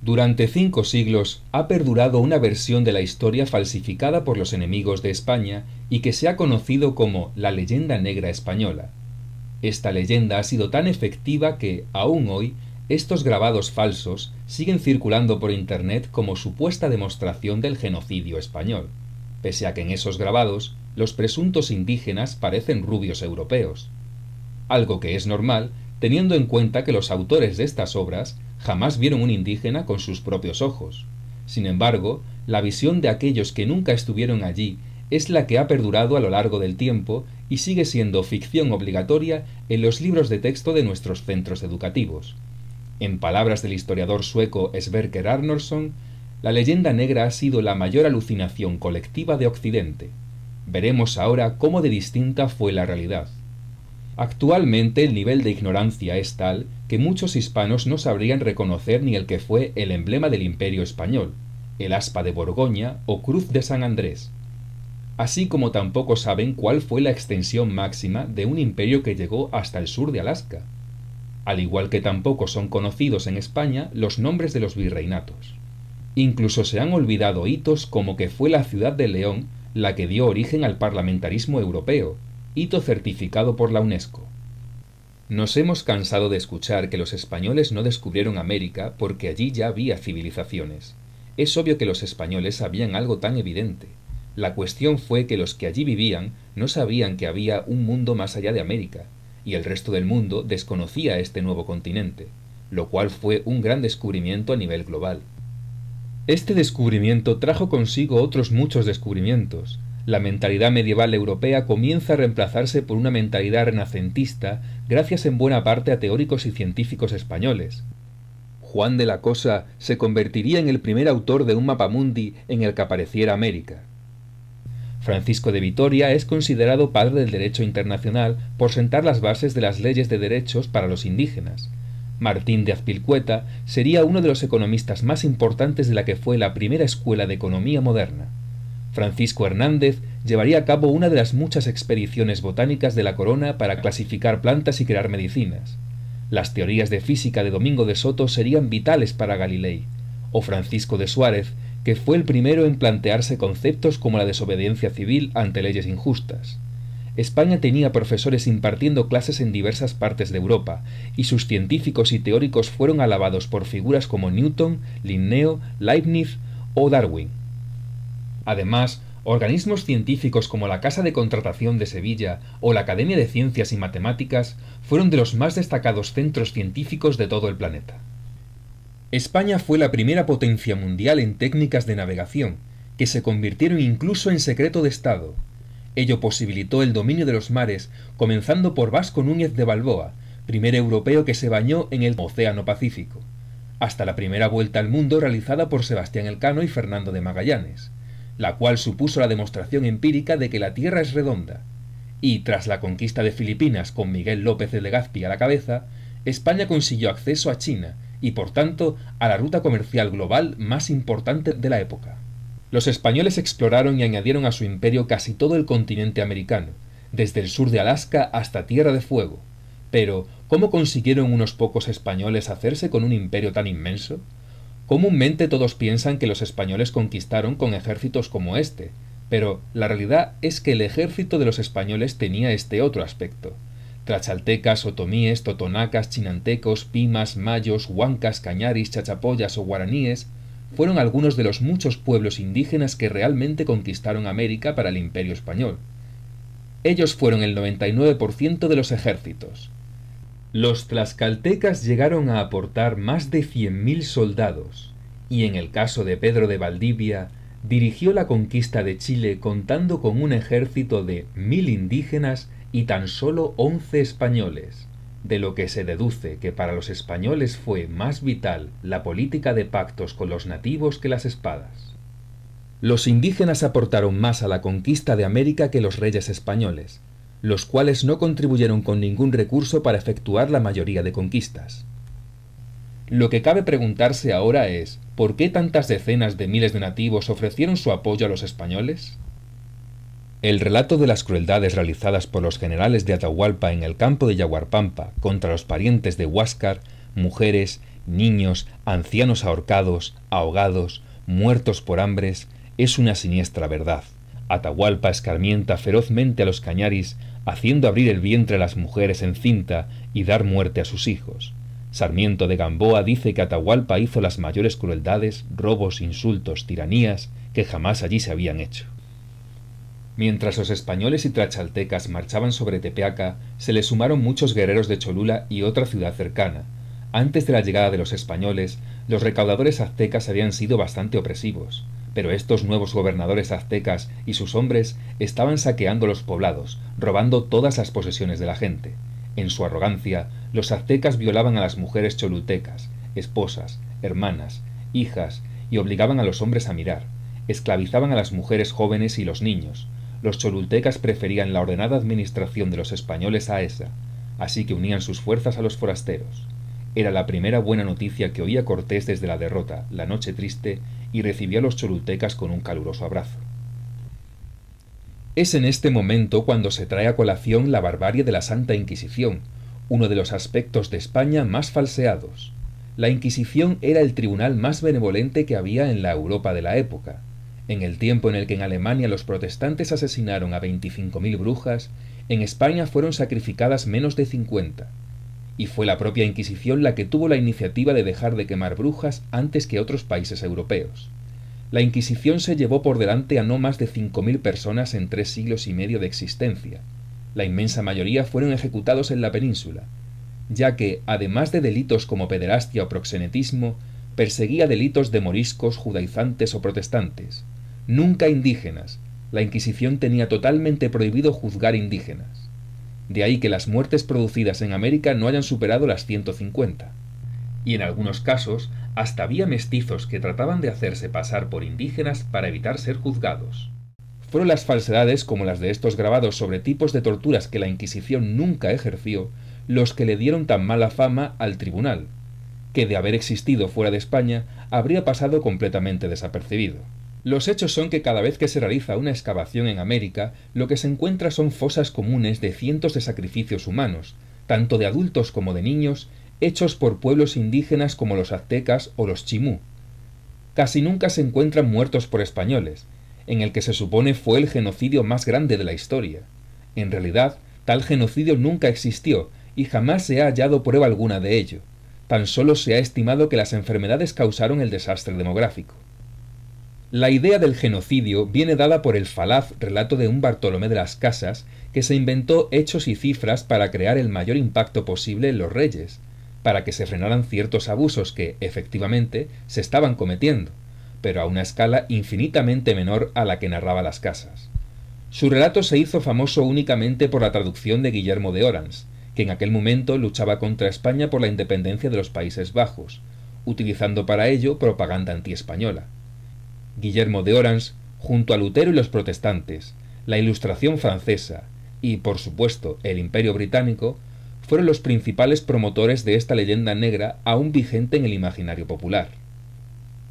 Durante 5 siglos ha perdurado una versión de la historia falsificada por los enemigos de España y que se ha conocido como la leyenda negra española. Esta leyenda ha sido tan efectiva que, aún hoy, estos grabados falsos siguen circulando por Internet como supuesta demostración del genocidio español, pese a que en esos grabados los presuntos indígenas parecen rubios europeos. Algo que es normal, teniendo en cuenta que los autores de estas obras jamás vieron un indígena con sus propios ojos. Sin embargo, la visión de aquellos que nunca estuvieron allí es la que ha perdurado a lo largo del tiempo y sigue siendo ficción obligatoria en los libros de texto de nuestros centros educativos. En palabras del historiador sueco Sverker Arnorsson, la leyenda negra ha sido la mayor alucinación colectiva de Occidente. Veremos ahora cómo de distinta fue la realidad. Actualmente el nivel de ignorancia es tal que muchos hispanos no sabrían reconocer ni el que fue el emblema del Imperio español, el aspa de Borgoña o cruz de San Andrés. Así como tampoco saben cuál fue la extensión máxima de un imperio que llegó hasta el sur de Alaska. Al igual que tampoco son conocidos en España los nombres de los virreinatos. Incluso se han olvidado hitos como que fue la ciudad de León la que dio origen al parlamentarismo europeo, hito certificado por la UNESCO. Nos hemos cansado de escuchar que los españoles no descubrieron América porque allí ya había civilizaciones. Es obvio que los españoles sabían algo tan evidente. La cuestión fue que los que allí vivían no sabían que había un mundo más allá de América, y el resto del mundo desconocía este nuevo continente, lo cual fue un gran descubrimiento a nivel global. Este descubrimiento trajo consigo otros muchos descubrimientos. La mentalidad medieval europea comienza a reemplazarse por una mentalidad renacentista gracias en buena parte a teóricos y científicos españoles. Juan de la Cosa se convertiría en el primer autor de un mapamundi en el que apareciera América. Francisco de Vitoria es considerado padre del derecho internacional por sentar las bases de las leyes de derechos para los indígenas. Martín de Azpilcueta sería uno de los economistas más importantes de la que fue la primera escuela de economía moderna. Francisco Hernández llevaría a cabo una de las muchas expediciones botánicas de la corona para clasificar plantas y crear medicinas. Las teorías de física de Domingo de Soto serían vitales para Galilei, o Francisco de Suárez, que fue el primero en plantearse conceptos como la desobediencia civil ante leyes injustas. España tenía profesores impartiendo clases en diversas partes de Europa, y sus científicos y teóricos fueron alabados por figuras como Newton, Linneo, Leibniz o Darwin. Además, organismos científicos como la Casa de Contratación de Sevilla o la Academia de Ciencias y Matemáticas fueron de los más destacados centros científicos de todo el planeta. España fue la primera potencia mundial en técnicas de navegación, que se convirtieron incluso en secreto de Estado. Ello posibilitó el dominio de los mares, comenzando por Vasco Núñez de Balboa, primer europeo que se bañó en el Océano Pacífico, hasta la primera vuelta al mundo realizada por Sebastián Elcano y Fernando de Magallanes, la cual supuso la demostración empírica de que la Tierra es redonda, y tras la conquista de Filipinas con Miguel López de Legazpi a la cabeza, España consiguió acceso a China y por tanto a la ruta comercial global más importante de la época. Los españoles exploraron y añadieron a su imperio casi todo el continente americano, desde el sur de Alaska hasta Tierra de Fuego. Pero, ¿cómo consiguieron unos pocos españoles hacerse con un imperio tan inmenso? Comúnmente todos piensan que los españoles conquistaron con ejércitos como este, pero la realidad es que el ejército de los españoles tenía este otro aspecto. Tlaxcaltecas, otomíes, totonacas, chinantecos, pimas, mayos, huancas, cañaris, chachapoyas o guaraníes fueron algunos de los muchos pueblos indígenas que realmente conquistaron América para el Imperio Español. Ellos fueron el 99% de los ejércitos. Los tlaxcaltecas llegaron a aportar más de 100.000 soldados, y en el caso de Pedro de Valdivia, dirigió la conquista de Chile contando con un ejército de 1.000 indígenas y tan solo 11 españoles, de lo que se deduce que para los españoles fue más vital la política de pactos con los nativos que las espadas. Los indígenas aportaron más a la conquista de América que los reyes españoles, los cuales no contribuyeron con ningún recurso para efectuar la mayoría de conquistas. Lo que cabe preguntarse ahora es, ¿por qué tantas decenas de miles de nativos ofrecieron su apoyo a los españoles? El relato de las crueldades realizadas por los generales de Atahualpa en el campo de Yaguarpampa contra los parientes de Huáscar, mujeres, niños, ancianos ahorcados, ahogados, muertos por hambres, es una siniestra verdad. Atahualpa escarmienta ferozmente a los cañaris, haciendo abrir el vientre a las mujeres encinta y dar muerte a sus hijos. Sarmiento de Gamboa dice que Atahualpa hizo las mayores crueldades, robos, insultos, tiranías que jamás allí se habían hecho. Mientras los españoles y tlaxcaltecas marchaban sobre Tepeaca, se les sumaron muchos guerreros de Cholula y otra ciudad cercana. Antes de la llegada de los españoles, los recaudadores aztecas habían sido bastante opresivos, pero estos nuevos gobernadores aztecas y sus hombres estaban saqueando los poblados, robando todas las posesiones de la gente. En su arrogancia, los aztecas violaban a las mujeres cholultecas, esposas, hermanas, hijas, y obligaban a los hombres a mirar. Esclavizaban a las mujeres jóvenes y los niños. Los cholultecas preferían la ordenada administración de los españoles a esa, así que unían sus fuerzas a los forasteros. Era la primera buena noticia que oía Cortés desde la derrota, la noche triste, y recibía a los cholultecas con un caluroso abrazo. Es en este momento cuando se trae a colación la barbarie de la Santa Inquisición, uno de los aspectos de España más falseados. La Inquisición era el tribunal más benevolente que había en la Europa de la época. En el tiempo en el que en Alemania los protestantes asesinaron a 25.000 brujas, en España fueron sacrificadas menos de 50. Y fue la propia Inquisición la que tuvo la iniciativa de dejar de quemar brujas antes que otros países europeos. La Inquisición se llevó por delante a no más de 5.000 personas en 3 siglos y medio de existencia. La inmensa mayoría fueron ejecutados en la península, ya que, además de delitos como pederastia o proxenetismo, perseguía delitos de moriscos, judaizantes o protestantes. Nunca indígenas. La Inquisición tenía totalmente prohibido juzgar indígenas. De ahí que las muertes producidas en América no hayan superado las 150. Y en algunos casos, hasta había mestizos que trataban de hacerse pasar por indígenas para evitar ser juzgados. Fueron las falsedades como las de estos grabados sobre tipos de torturas que la Inquisición nunca ejerció los que le dieron tan mala fama al tribunal, que de haber existido fuera de España habría pasado completamente desapercibido. Los hechos son que cada vez que se realiza una excavación en América, lo que se encuentra son fosas comunes de cientos de sacrificios humanos, tanto de adultos como de niños, hechos por pueblos indígenas como los aztecas o los chimú. Casi nunca se encuentran muertos por españoles, en el que se supone fue el genocidio más grande de la historia. En realidad, tal genocidio nunca existió y jamás se ha hallado prueba alguna de ello. Tan solo se ha estimado que las enfermedades causaron el desastre demográfico. La idea del genocidio viene dada por el falaz relato de un Bartolomé de las Casas que se inventó hechos y cifras para crear el mayor impacto posible en los reyes, para que se frenaran ciertos abusos que, efectivamente, se estaban cometiendo, pero a una escala infinitamente menor a la que narraba Las Casas. Su relato se hizo famoso únicamente por la traducción de Guillermo de Orange, que en aquel momento luchaba contra España por la independencia de los Países Bajos, utilizando para ello propaganda antiespañola. Guillermo de Orange, junto a Lutero y los protestantes, la Ilustración francesa y, por supuesto, el Imperio británico, fueron los principales promotores de esta leyenda negra aún vigente en el imaginario popular.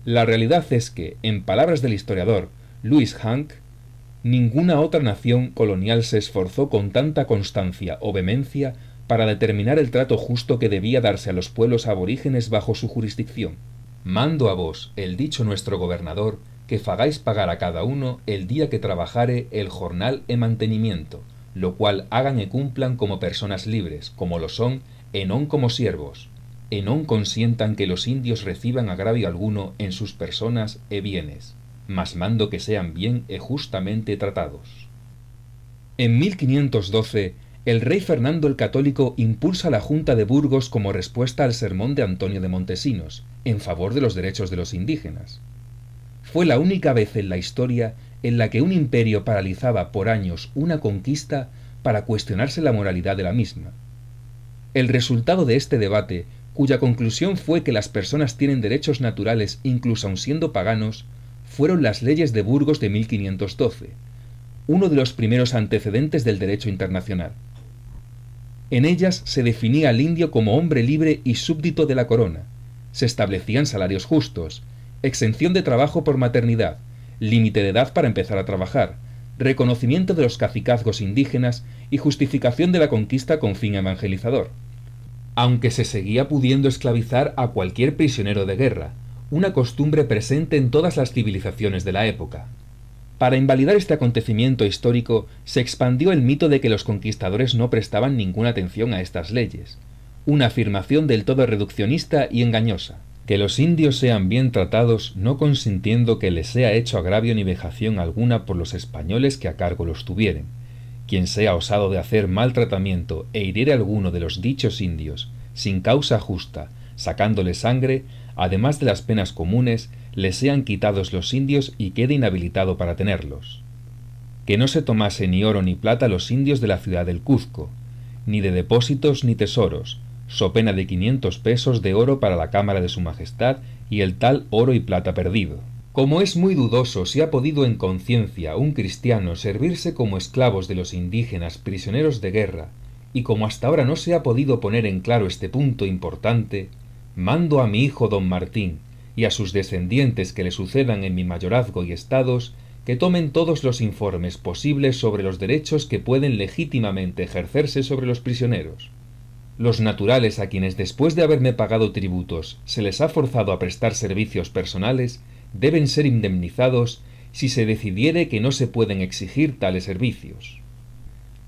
La realidad es que, en palabras del historiador Louis Hank, ninguna otra nación colonial se esforzó con tanta constancia o vehemencia para determinar el trato justo que debía darse a los pueblos aborígenes bajo su jurisdicción. Mando a vos, el dicho nuestro gobernador, que fagáis pagar a cada uno el día que trabajare el jornal e mantenimiento, lo cual hagan e cumplan como personas libres, como lo son, e non como siervos, e non consientan que los indios reciban agravio alguno en sus personas e bienes, mas mando que sean bien e justamente tratados. En 1512, el rey Fernando el Católico impulsa la Junta de Burgos como respuesta al sermón de Antonio de Montesinos, en favor de los derechos de los indígenas. Fue la única vez en la historia en la que un imperio paralizaba por años una conquista para cuestionarse la moralidad de la misma. El resultado de este debate, cuya conclusión fue que las personas tienen derechos naturales incluso aun siendo paganos, fueron las leyes de Burgos de 1512, uno de los primeros antecedentes del derecho internacional. En ellas se definía al indio como hombre libre y súbdito de la corona, se establecían salarios justos, exención de trabajo por maternidad, límite de edad para empezar a trabajar, reconocimiento de los cacicazgos indígenas y justificación de la conquista con fin evangelizador. aunque se seguía pudiendo esclavizar a cualquier prisionero de guerra, una costumbre presente en todas las civilizaciones de la época. Para invalidar este acontecimiento histórico, se expandió el mito de que los conquistadores no prestaban ninguna atención a estas leyes, una afirmación del todo reduccionista y engañosa. Que los indios sean bien tratados, no consintiendo que les sea hecho agravio ni vejación alguna por los españoles que a cargo los tuvieren. Quien sea osado de hacer mal tratamiento e hiriere a alguno de los dichos indios, sin causa justa, sacándole sangre, además de las penas comunes, le sean quitados los indios y quede inhabilitado para tenerlos. Que no se tomase ni oro ni plata los indios de la ciudad del Cuzco, ni de depósitos ni tesoros, so pena de 500 pesos de oro para la cámara de su majestad y el tal oro y plata perdido. Como es muy dudoso si ha podido en conciencia un cristiano servirse como esclavos de los indígenas prisioneros de guerra, y como hasta ahora no se ha podido poner en claro este punto importante, mando a mi hijo don Martín y a sus descendientes que le sucedan en mi mayorazgo y estados, que tomen todos los informes posibles sobre los derechos que pueden legítimamente ejercerse sobre los prisioneros. Los naturales a quienes después de haberme pagado tributos se les ha forzado a prestar servicios personales deben ser indemnizados si se decidiere que no se pueden exigir tales servicios.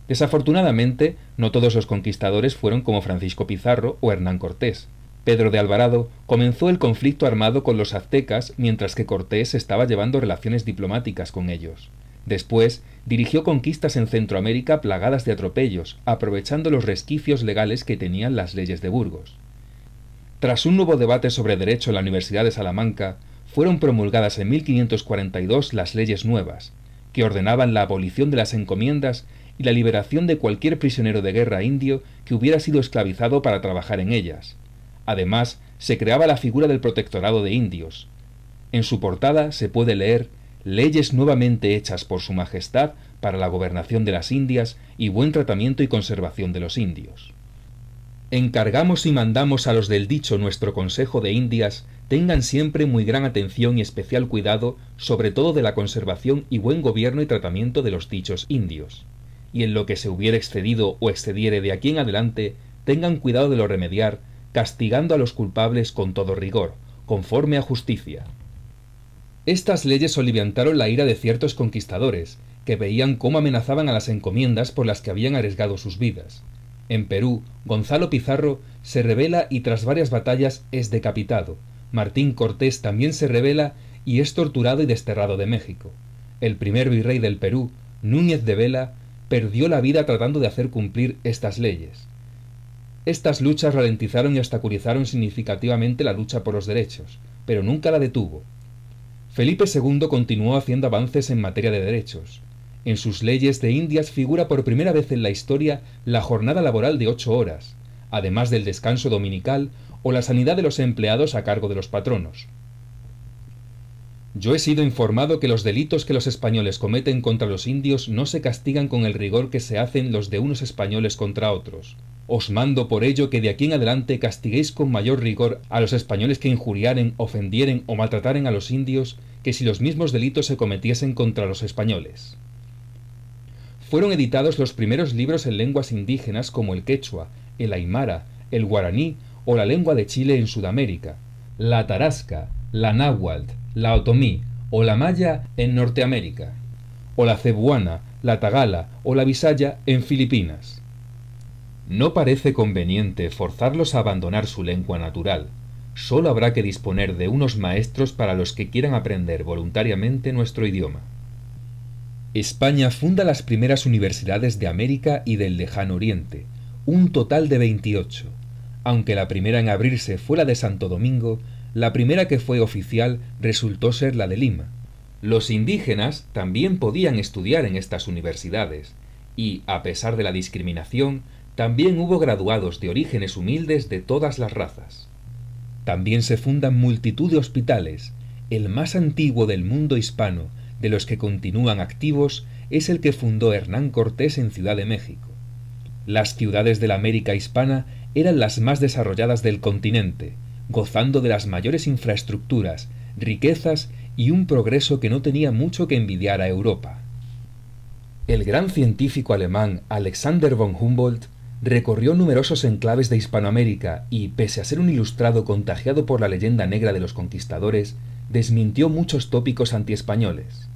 Desafortunadamente, no todos los conquistadores fueron como Francisco Pizarro o Hernán Cortés. Pedro de Alvarado comenzó el conflicto armado con los aztecas mientras que Cortés estaba llevando relaciones diplomáticas con ellos. Después, dirigió conquistas en Centroamérica plagadas de atropellos, aprovechando los resquicios legales que tenían las leyes de Burgos. Tras un nuevo debate sobre derecho en la Universidad de Salamanca, fueron promulgadas en 1542 las leyes nuevas, que ordenaban la abolición de las encomiendas y la liberación de cualquier prisionero de guerra indio que hubiera sido esclavizado para trabajar en ellas. Además, se creaba la figura del protectorado de indios. En su portada se puede leer «Leyes nuevamente hechas por su majestad para la gobernación de las Indias y buen tratamiento y conservación de los indios». Encargamos y mandamos a los del dicho nuestro Consejo de Indias tengan siempre muy gran atención y especial cuidado sobre todo de la conservación y buen gobierno y tratamiento de los dichos indios, y en lo que se hubiera excedido o excediere de aquí en adelante, tengan cuidado de lo remediar, castigando a los culpables con todo rigor, conforme a justicia. Estas leyes soliviantaron la ira de ciertos conquistadores, que veían cómo amenazaban a las encomiendas por las que habían arriesgado sus vidas. En Perú, Gonzalo Pizarro se rebela y tras varias batallas es decapitado. Martín Cortés también se rebela y es torturado y desterrado de México. El primer virrey del Perú, Núñez de Vela, perdió la vida tratando de hacer cumplir estas leyes. Estas luchas ralentizaron y obstaculizaron significativamente la lucha por los derechos, pero nunca la detuvo. Felipe II continuó haciendo avances en materia de derechos. En sus leyes de Indias figura por primera vez en la historia la jornada laboral de 8 horas, además del descanso dominical o la sanidad de los empleados a cargo de los patronos. Yo he sido informado que los delitos que los españoles cometen contra los indios no se castigan con el rigor que se hacen los de unos españoles contra otros. Os mando por ello que de aquí en adelante castiguéis con mayor rigor a los españoles que injuriaren, ofendieren o maltrataren a los indios que si los mismos delitos se cometiesen contra los españoles. Fueron editados los primeros libros en lenguas indígenas como el quechua, el aymara, el guaraní o la lengua de Chile en Sudamérica, la tarasca, la náhuatl, la otomí o la maya en Norteamérica, o la cebuana, la tagala o la bisaya en Filipinas. No parece conveniente forzarlos a abandonar su lengua natural. Solo habrá que disponer de unos maestros para los que quieran aprender voluntariamente nuestro idioma. España funda las primeras universidades de América y del Lejano Oriente, un total de 28. Aunque la primera en abrirse fue la de Santo Domingo, la primera que fue oficial resultó ser la de Lima. Los indígenas también podían estudiar en estas universidades, y, a pesar de la discriminación, también hubo graduados de orígenes humildes de todas las razas. También se fundan multitud de hospitales. El más antiguo del mundo hispano, de los que continúan activos, es el que fundó Hernán Cortés en Ciudad de México. Las ciudades de la América hispana eran las más desarrolladas del continente, gozando de las mayores infraestructuras, riquezas y un progreso que no tenía mucho que envidiar a Europa. El gran científico alemán Alexander von Humboldt recorrió numerosos enclaves de Hispanoamérica y, pese a ser un ilustrado contagiado por la leyenda negra de los conquistadores, desmintió muchos tópicos antiespañoles.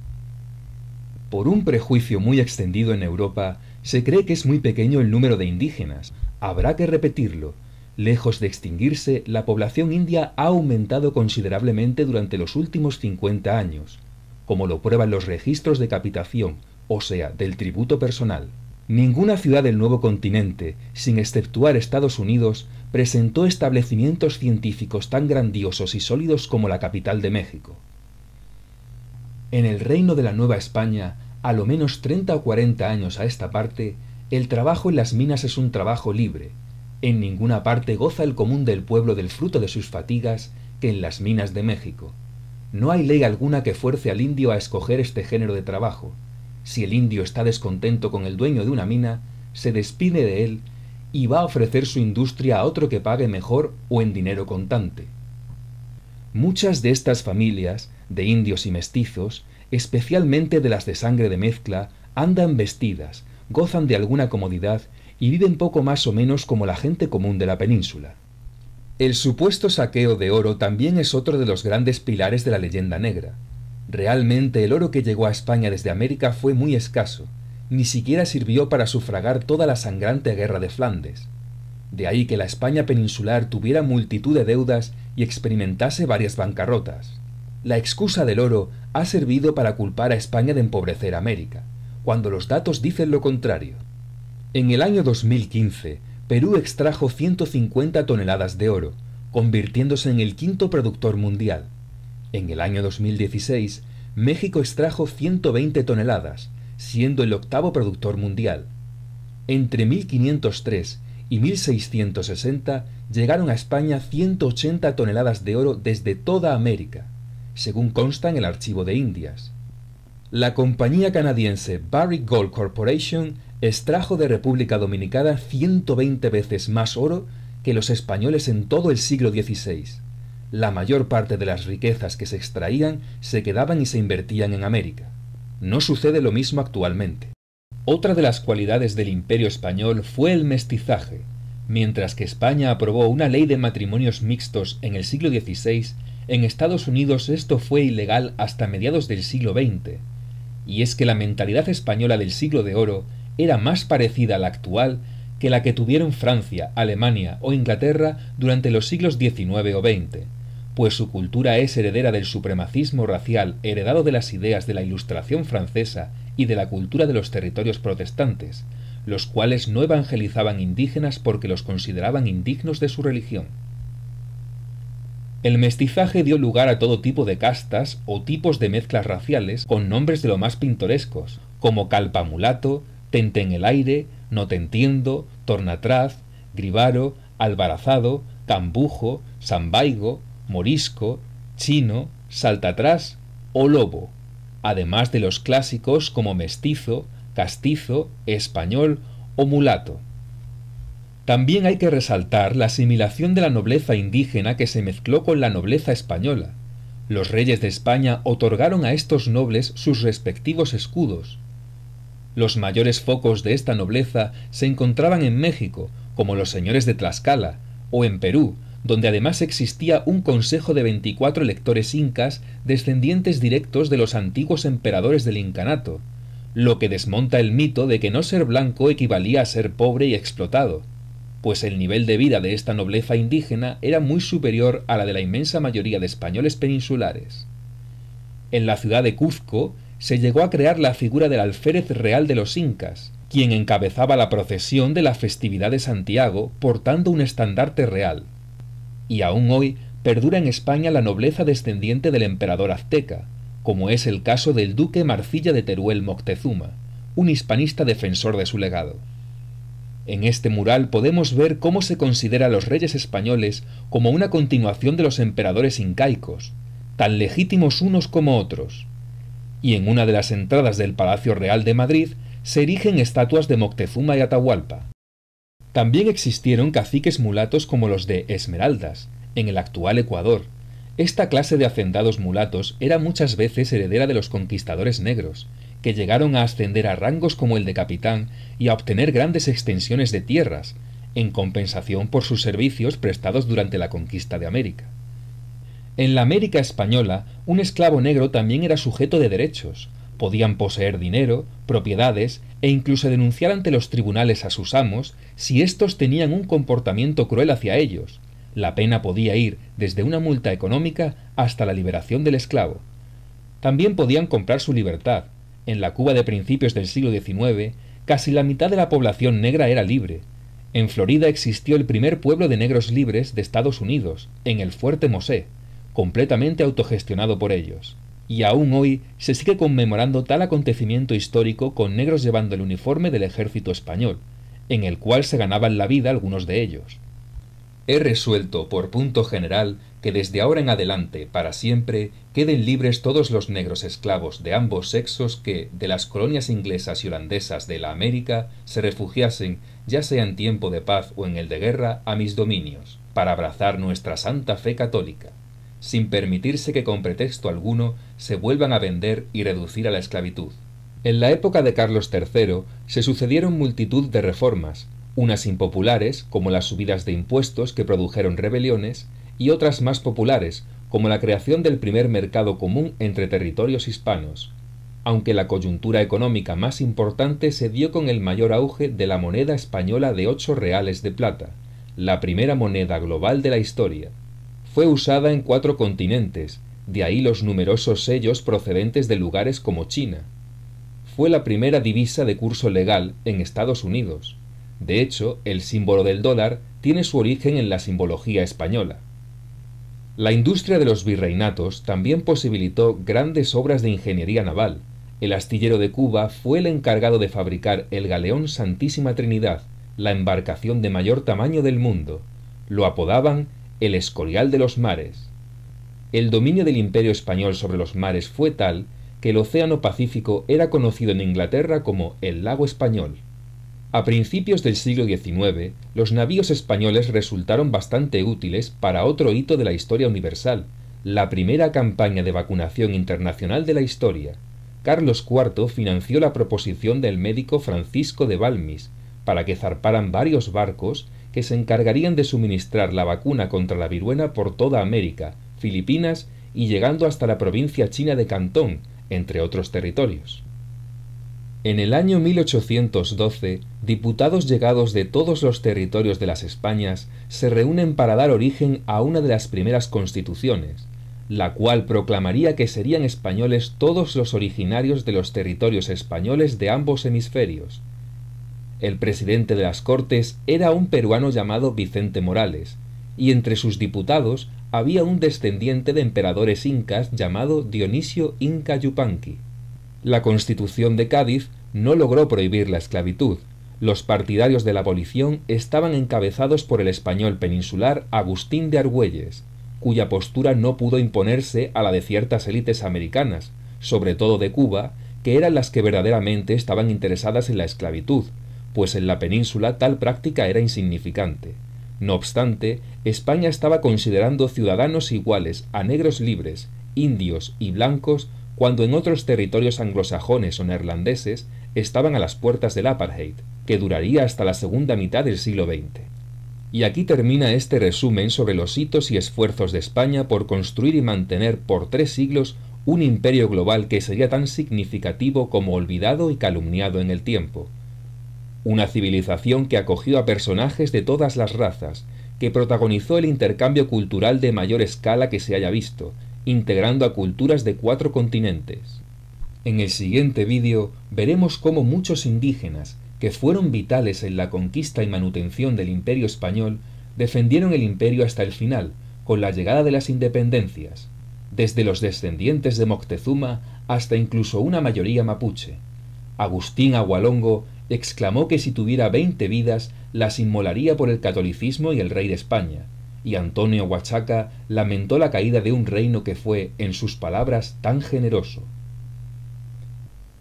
Por un prejuicio muy extendido en Europa, se cree que es muy pequeño el número de indígenas. Habrá que repetirlo. Lejos de extinguirse, la población india ha aumentado considerablemente durante los últimos 50 años, como lo prueban los registros de capitación, o sea, del tributo personal. Ninguna ciudad del nuevo continente, sin exceptuar Estados Unidos, presentó establecimientos científicos tan grandiosos y sólidos como la capital de México. En el reino de la Nueva España, a lo menos 30 o 40 años a esta parte, el trabajo en las minas es un trabajo libre. En ninguna parte goza el común del pueblo del fruto de sus fatigas que en las minas de México. No hay ley alguna que fuerce al indio a escoger este género de trabajo. Si el indio está descontento con el dueño de una mina, se despide de él y va a ofrecer su industria a otro que pague mejor o en dinero contante. Muchas de estas familias, de indios y mestizos, especialmente de las de sangre de mezcla, andan vestidas, gozan de alguna comodidad y viven poco más o menos como la gente común de la península. El supuesto saqueo de oro también es otro de los grandes pilares de la leyenda negra. Realmente el oro que llegó a España desde América fue muy escaso, ni siquiera sirvió para sufragar toda la sangrante guerra de Flandes. De ahí que la España peninsular tuviera multitud de deudas y experimentase varias bancarrotas. La excusa del oro ha servido para culpar a España de empobrecer a América, cuando los datos dicen lo contrario. En el año 2015, Perú extrajo 150 toneladas de oro, convirtiéndose en el quinto productor mundial. En el año 2016, México extrajo 120 toneladas, siendo el octavo productor mundial. Entre 1503 y 1660 llegaron a España 180 toneladas de oro desde toda América, según consta en el Archivo de Indias. La compañía canadiense Barrick Gold Corporation extrajo de República Dominicana 120 veces más oro que los españoles en todo el siglo XVI. La mayor parte de las riquezas que se extraían se quedaban y se invertían en América. No sucede lo mismo actualmente. Otra de las cualidades del Imperio español fue el mestizaje. Mientras que España aprobó una ley de matrimonios mixtos en el siglo XVI, en Estados Unidos esto fue ilegal hasta mediados del siglo XX. Y es que la mentalidad española del siglo de oro era más parecida a la actual que la que tuvieron Francia, Alemania o Inglaterra durante los siglos XIX o XX, pues su cultura es heredera del supremacismo racial heredado de las ideas de la Ilustración francesa y de la cultura de los territorios protestantes, los cuales no evangelizaban indígenas porque los consideraban indignos de su religión. El mestizaje dio lugar a todo tipo de castas o tipos de mezclas raciales con nombres de lo más pintorescos, como calpamulato, tente en el aire, no te entiendo, tornatraz, gribaro, albarazado, cambujo, sambaigo, morisco, chino, saltatrás o lobo, además de los clásicos como mestizo, castizo, español o mulato. También hay que resaltar la asimilación de la nobleza indígena que se mezcló con la nobleza española. Los reyes de España otorgaron a estos nobles sus respectivos escudos. Los mayores focos de esta nobleza se encontraban en México, como los señores de Tlaxcala, o en Perú, donde además existía un consejo de 24 electores incas descendientes directos de los antiguos emperadores del incanato, lo que desmonta el mito de que no ser blanco equivalía a ser pobre y explotado, pues el nivel de vida de esta nobleza indígena era muy superior a la de la inmensa mayoría de españoles peninsulares. En la ciudad de Cuzco se llegó a crear la figura del alférez real de los incas, quien encabezaba la procesión de la festividad de Santiago portando un estandarte real. Y aún hoy perdura en España la nobleza descendiente del emperador azteca, como es el caso del duque Marcilla de Teruel Moctezuma, un hispanista defensor de su legado. En este mural podemos ver cómo se considera a los reyes españoles como una continuación de los emperadores incaicos, tan legítimos unos como otros. Y en una de las entradas del Palacio Real de Madrid se erigen estatuas de Moctezuma y Atahualpa. También existieron caciques mulatos como los de Esmeraldas, en el actual Ecuador. Esta clase de hacendados mulatos era muchas veces heredera de los conquistadores negros, que llegaron a ascender a rangos como el de capitán y a obtener grandes extensiones de tierras, en compensación por sus servicios prestados durante la conquista de América. En la América española, un esclavo negro también era sujeto de derechos, podían poseer dinero, propiedades e incluso denunciar ante los tribunales a sus amos si éstos tenían un comportamiento cruel hacia ellos. La pena podía ir desde una multa económica hasta la liberación del esclavo. También podían comprar su libertad. En la Cuba de principios del siglo XIX, casi la mitad de la población negra era libre. En Florida existió el primer pueblo de negros libres de Estados Unidos, en el Fuerte Mosé, completamente autogestionado por ellos. Y aún hoy se sigue conmemorando tal acontecimiento histórico con negros llevando el uniforme del ejército español, en el cual se ganaban la vida algunos de ellos. He resuelto, por punto general, que desde ahora en adelante, para siempre, queden libres todos los negros esclavos de ambos sexos que, de las colonias inglesas y holandesas de la América, se refugiasen, ya sea en tiempo de paz o en el de guerra, a mis dominios, para abrazar nuestra santa fe católica, sin permitirse que con pretexto alguno se vuelvan a vender y reducir a la esclavitud. En la época de Carlos III se sucedieron multitud de reformas, unas impopulares, como las subidas de impuestos que produjeron rebeliones, y otras más populares, como la creación del primer mercado común entre territorios hispanos, aunque la coyuntura económica más importante se dio con el mayor auge de la moneda española de 8 reales de plata, la primera moneda global de la historia. Fue usada en 4 continentes, de ahí los numerosos sellos procedentes de lugares como China. Fue la primera divisa de curso legal en Estados Unidos. De hecho, el símbolo del dólar tiene su origen en la simbología española. La industria de los virreinatos también posibilitó grandes obras de ingeniería naval. El astillero de Cuba fue el encargado de fabricar el galeón Santísima Trinidad, la embarcación de mayor tamaño del mundo. Lo apodaban el Escorial de los mares. El dominio del Imperio español sobre los mares fue tal que el Océano Pacífico era conocido en Inglaterra como el Lago Español. A principios del siglo XIX, los navíos españoles resultaron bastante útiles para otro hito de la historia universal, la primera campaña de vacunación internacional de la historia. Carlos IV financió la proposición del médico Francisco de Balmis para que zarparan varios barcos que se encargarían de suministrar la vacuna contra la viruela por toda América, Filipinas y llegando hasta la provincia china de Cantón, entre otros territorios. En el año 1812, diputados llegados de todos los territorios de las Españas se reúnen para dar origen a una de las primeras constituciones, la cual proclamaría que serían españoles todos los originarios de los territorios españoles de ambos hemisferios. El presidente de las Cortes era un peruano llamado Vicente Morales, y entre sus diputados había un descendiente de emperadores incas llamado Dionisio Inca Yupanqui. La Constitución de Cádiz no logró prohibir la esclavitud. Los partidarios de la abolición estaban encabezados por el español peninsular Agustín de Argüelles, cuya postura no pudo imponerse a la de ciertas élites americanas, sobre todo de Cuba, que eran las que verdaderamente estaban interesadas en la esclavitud, pues en la península tal práctica era insignificante. No obstante, España estaba considerando ciudadanos iguales a negros libres, indios y blancos cuando en otros territorios anglosajones o neerlandeses estaban a las puertas del apartheid, que duraría hasta la segunda mitad del siglo XX. Y aquí termina este resumen sobre los hitos y esfuerzos de España por construir y mantener por 3 siglos un imperio global que sería tan significativo como olvidado y calumniado en el tiempo. Una civilización que acogió a personajes de todas las razas, que protagonizó el intercambio cultural de mayor escala que se haya visto, integrando a culturas de 4 continentes. En el siguiente vídeo veremos cómo muchos indígenas, que fueron vitales en la conquista y manutención del Imperio español, defendieron el imperio hasta el final, con la llegada de las independencias, desde los descendientes de Moctezuma hasta incluso una mayoría mapuche. Agustín Agualongo exclamó que si tuviera 20 vidas las inmolaría por el catolicismo y el rey de España, y Antonio Huachaca lamentó la caída de un reino que fue, en sus palabras, tan generoso.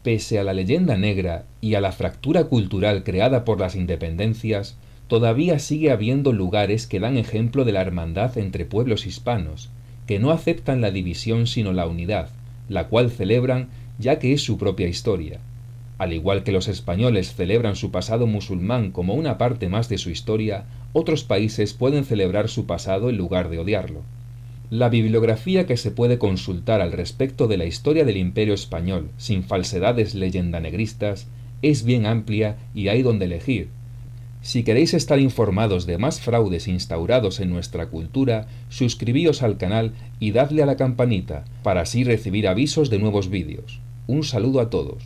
Pese a la leyenda negra y a la fractura cultural creada por las independencias, todavía sigue habiendo lugares que dan ejemplo de la hermandad entre pueblos hispanos, que no aceptan la división sino la unidad, la cual celebran ya que es su propia historia. Al igual que los españoles celebran su pasado musulmán como una parte más de su historia, otros países pueden celebrar su pasado en lugar de odiarlo. La bibliografía que se puede consultar al respecto de la historia del Imperio español, sin falsedades leyendanegristas, es bien amplia y hay donde elegir. Si queréis estar informados de más fraudes instaurados en nuestra cultura, suscribíos al canal y dadle a la campanita, para así recibir avisos de nuevos vídeos. Un saludo a todos.